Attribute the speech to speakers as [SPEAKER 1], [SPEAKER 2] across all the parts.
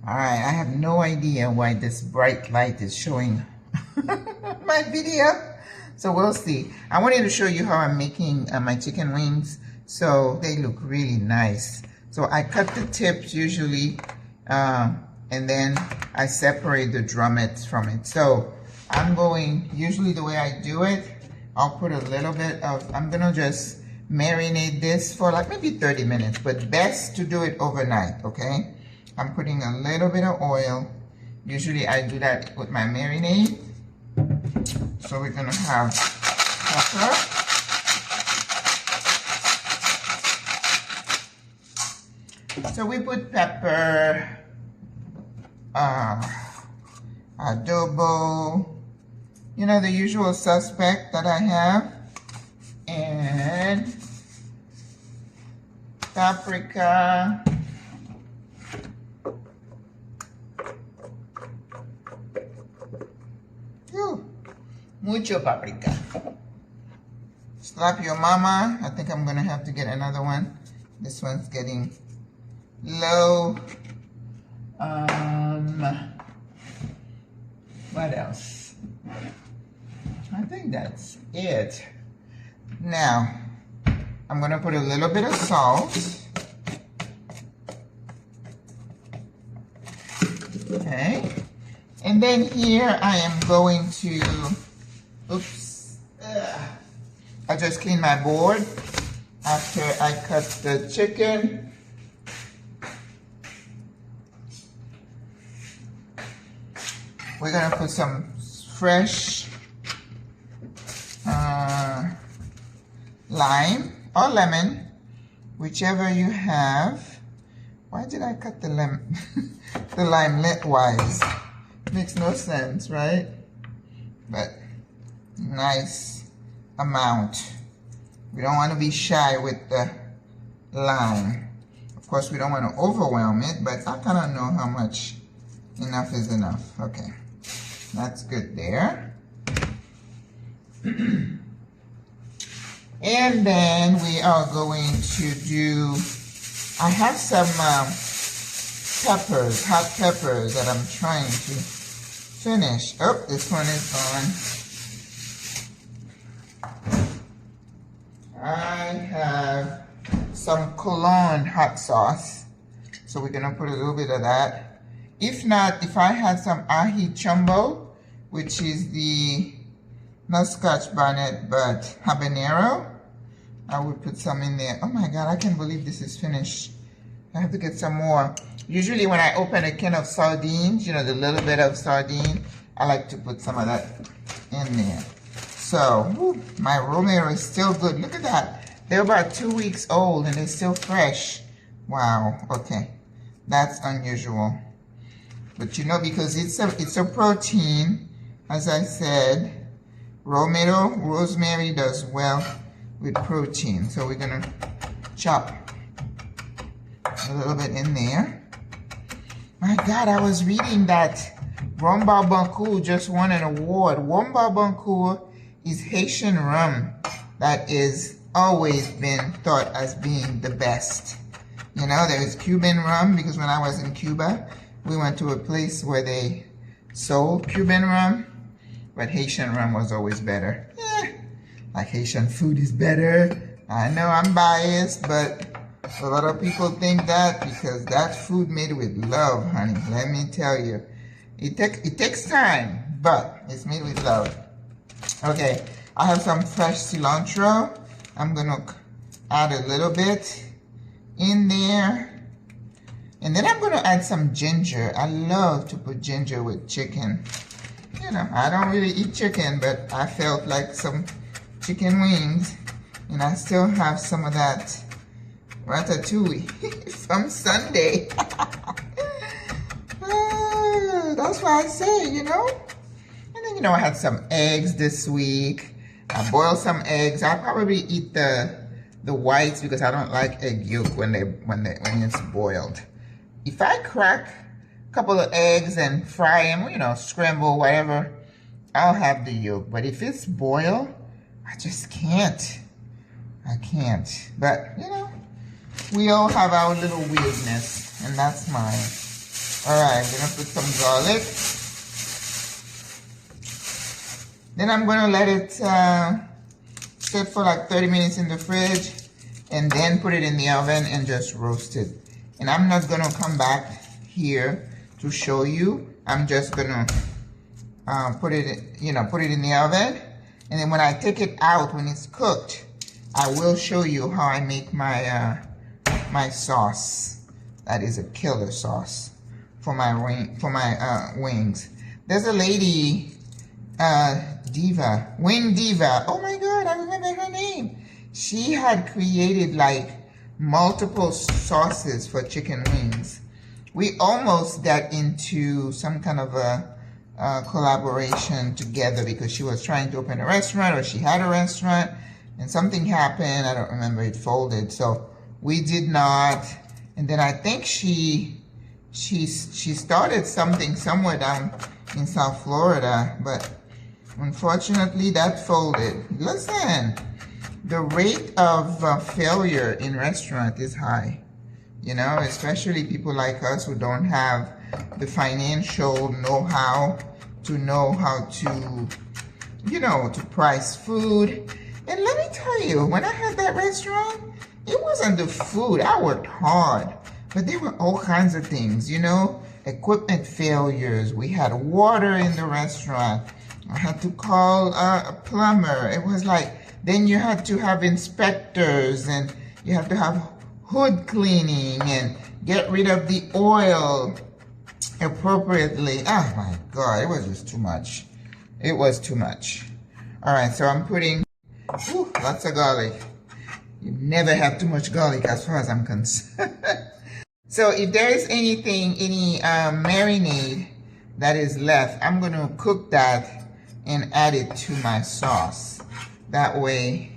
[SPEAKER 1] All right, I have no idea why this bright light is showing my video. So we'll see. I wanted to show you how I'm making my chicken wings. So they look really nice. So I cut the tips usually, and then I separate the drumettes from it. So I'm going, usually the way I do it, I'll put a little bit of, I'm gonna just marinate this for like maybe 30 minutes, but best to do it overnight, okay? I'm putting a little bit of oil. Usually I do that with my marinade. So we're gonna have pepper. So we put pepper, adobo, you know, the usual suspect that I have, and paprika, mucho paprika. Slap your mama. I think I'm gonna have to get another one. This one's getting low. What else? I think that's it. Now, I'm gonna put a little bit of salt. Okay. And then here I am going to, oops, I just cleaned my board after I cut the chicken. We're gonna put some fresh lime or lemon, whichever you have. Why did I cut the lemon, the lime lengthwise? Makes no sense, right? But nice amount. We don't want to be shy with the lime. Of course, we don't want to overwhelm it, but I kind of know how much enough is enough. Okay, that's good there. And then we are going to do, I have some peppers, hot peppers that I'm trying to finish. Oh, this one is on. I have some Cologne hot sauce. So we're gonna put a little bit of that. If not, if I had some ahi chumbo, which is the, not scotch bonnet, but habanero, I would put some in there. Oh my God, I can't believe this is finished. I have to get some more. Usually when I open a can of sardines, you know, the little bit of sardine, I like to put some of that in there. So, whew, my rosemary is still good. Look at that. They're about 2 weeks old and they're still fresh. Wow, okay. That's unusual. But you know, because it's a protein, as I said, rosemary does well with protein. So we're gonna chop a little bit in there. My God, I was reading that Rumba Bancour just won an award. Rumba Bancour is Haitian rum that is always been thought as being the best. You know, there is Cuban rum, because when I was in Cuba, we went to a place where they sold Cuban rum, but Haitian rum was always better. Like Haitian food is better. I know I'm biased, but a lot of people think that because that's food made with love, honey. Let me tell you. It takes time, but it's made with love. Okay, I have some fresh cilantro. I'm gonna add a little bit in there. And then I'm gonna add some ginger. I love to put ginger with chicken. You know, I don't really eat chicken, but I felt like some chicken wings. And I still have some of that ratatouille from Sunday. That's why I say, you know. And then, you know, I had some eggs this week. I boiled some eggs. I'll probably eat the whites because I don't like egg yolk when it's boiled. If I crack a couple of eggs and fry them, you know, scramble, whatever, I'll have the yolk. But if it's boiled, I just can't. I can't. But, you know, we all have our little weirdness, and that's mine. Alright, I'm gonna put some garlic. Then I'm gonna let it sit for like 30 minutes in the fridge and then put it in the oven and just roast it. And I'm not gonna come back here to show you. I'm just gonna put it in the oven, and then when I take it out, when it's cooked, I will show you how I make my my sauce. That is a killer sauce for my wings. There's a lady, Wing Diva. Oh my God, I remember her name. She had created like multiple sauces for chicken wings. We almost got into some kind of a collaboration together because she was trying to open a restaurant, or she had a restaurant, and something happened. I don't remember, it folded. So we did not. And then I think she started something somewhere down in South Florida, but unfortunately that folded. Listen, the rate of failure in restaurant is high. You know, especially people like us who don't have the financial know-how to know how to, you know, to price food. And let me tell you, when I had that restaurant, it wasn't the food. I worked hard, but there were all kinds of things, you know, equipment failures. We had water in the restaurant. I had to call a plumber. It was like, then you had to have inspectors, and you have to have hood cleaning and get rid of the oil appropriately. Oh my God, it was just too much. It was too much. All right, so I'm putting lots of garlic. You never have too much garlic as far as I'm concerned. So if there is anything, any marinade that is left, I'm gonna cook that and add it to my sauce. That way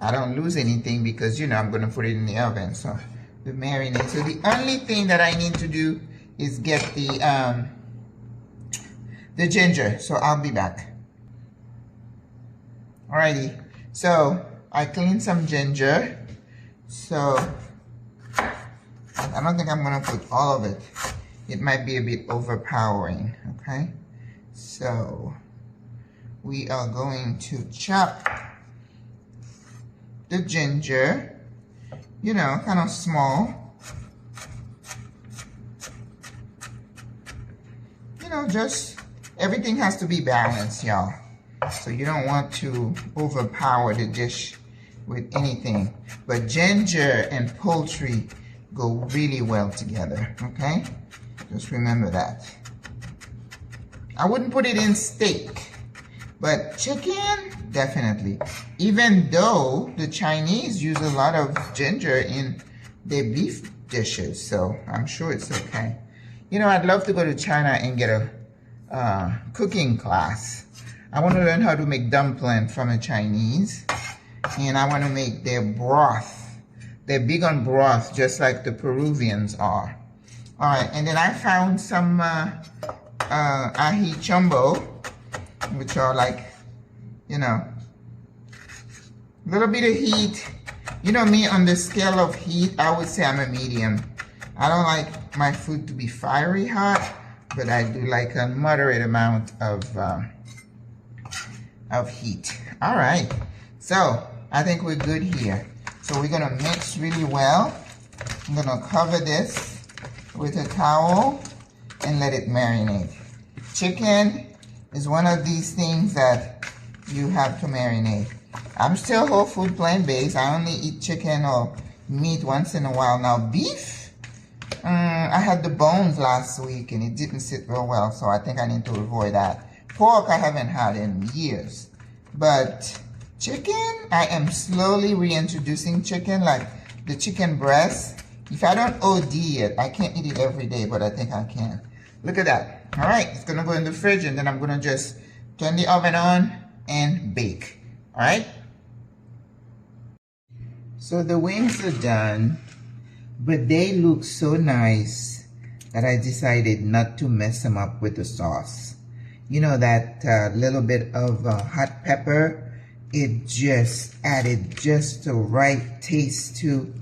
[SPEAKER 1] I don't lose anything, because you know I'm gonna put it in the oven. So the marinade. So the only thing that I need to do is get the ginger. So I'll be back. Alrighty. So I cleaned some ginger. So I don't think I'm gonna put all of it. It might be a bit overpowering. Okay. So we are going to chop the ginger, you know, kind of small. You know, just everything has to be balanced, y'all. So you don't want to overpower the dish with anything. But ginger and poultry go really well together, okay? Just remember that. I wouldn't put it in steak, but chicken, definitely. Even though the Chinese use a lot of ginger in their beef dishes, so I'm sure it's okay. You know, I'd love to go to China and get a cooking class. I want to learn how to make dumpling from a Chinese, and I want to make their broth. They're big on broth, just like the Peruvians are. All right, and then I found some ahi chumbo, which are like, you know, a little bit of heat. You know me, on the scale of heat, I would say I'm a medium. I don't like my food to be fiery hot, but I do like a moderate amount of heat. All right, so I think we're good here. So we're gonna mix really well. I'm gonna cover this with a towel and let it marinate. Chicken is one of these things that you have to marinate. I'm still whole food plant-based. I only eat chicken or meat once in a while. Now beef, I had the bones last week and it didn't sit real well, so I think I need to avoid that. Pork I haven't had in years, but chicken, I am slowly reintroducing chicken, like the chicken breast. If I don't OD it, I can't eat it every day, but I think I can. Look at that. All right, it's gonna go in the fridge, and then I'm gonna just turn the oven on and bake. All right? So the wings are done, but they look so nice that I decided not to mess them up with the sauce. You know, that little bit of hot pepper, it just added just the right taste to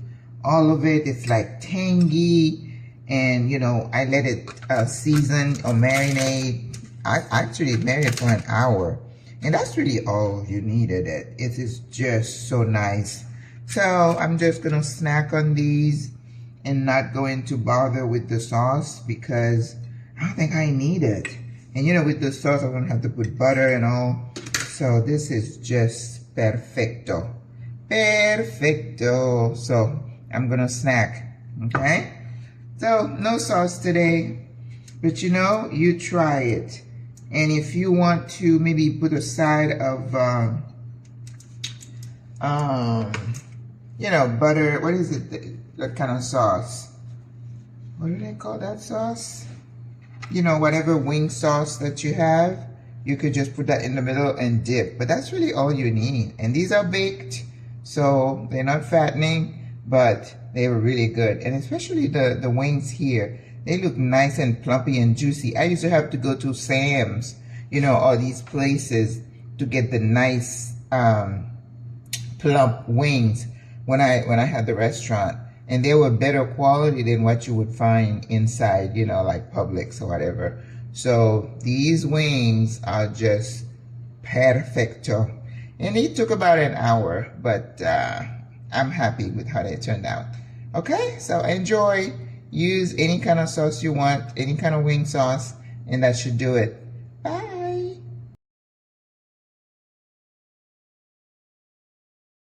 [SPEAKER 1] all of it. It's like tangy and you know, I let it season or marinate. I actually marinated for an hour, and that's really all you needed. It is just so nice. So I'm just gonna snack on these and not going to bother with the sauce because I don't think I need it. And you know, with the sauce I'm gonna have to put butter and all. So this is just perfecto. Perfecto. So I'm gonna snack, okay? So no sauce today, but you know, you try it. And if you want to maybe put a side of you know, butter, what is it, that kind of sauce? What do they call that sauce? You know, whatever wing sauce that you have, you could just put that in the middle and dip. But that's really all you need. And these are baked, so they're not fattening, but they were really good. And especially the wings here, they look nice and plumpy and juicy. I used to have to go to Sam's, you know, all these places to get the nice plump wings when I had the restaurant, and they were better quality than what you would find inside, you know, like Publix or whatever. So these wings are just perfecto, and it took about an hour, but I'm happy with how they turned out. Okay, so enjoy. Use any kind of sauce you want, any kind of wing sauce, and that should do it.